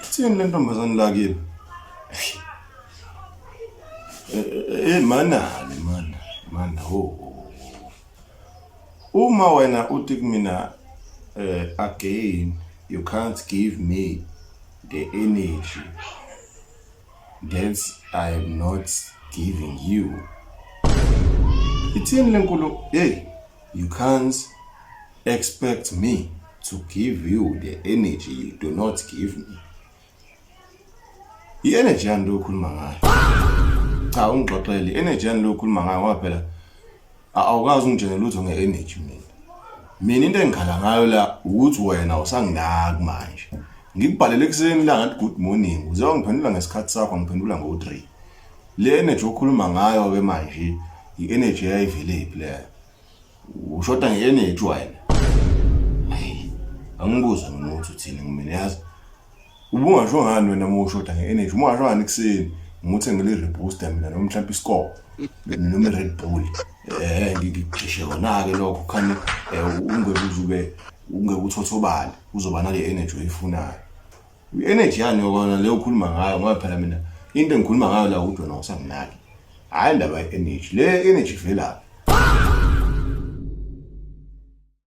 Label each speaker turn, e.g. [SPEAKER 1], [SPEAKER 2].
[SPEAKER 1] Kuthini le ntombazane la kimi? Mana uma wena uthi kumina again you can't give me the energy that I am not giving you. Ithini lenkulu? Hey, you can't expect me to give you the energy you do not give me. I-energy yani lo ukhuluma ngayo. Cha ungixoxele i-energy yani lo ukhuluma ngayo ngoba phela awukazi ungitshela lutho nge-energy mina. Mina into engikhala ngayo la ukuthi wena usanginaki manje. Ngikubhalele ekseni la ngathi good morning. Uze ungiphendula ngesikhathi sakho ngiphendula ngo3. Le energy okhuluma ngayo ke manje i-energy yayivelephi le. Ushoda nge-energy wena. Hayi angibuza mina ukuthi uthini ngimene yazi. Ubungasho ngani wena uma ushoda nge-energy? Uma ngasho ngani kuseni ngithi ngile booster mina noma mhlawumbe iscore noma Red Bull. Ngikhishe wona ke lokho khani ungeke uthothobale uzoba nale energy oyifunayo. I-energy yani yokona le ukhuluma ngayo ngoba phela mina into engikhuluma ngayo la ukuthi wena usanginaki. Hayi ndaba ye-energy. Le energy vela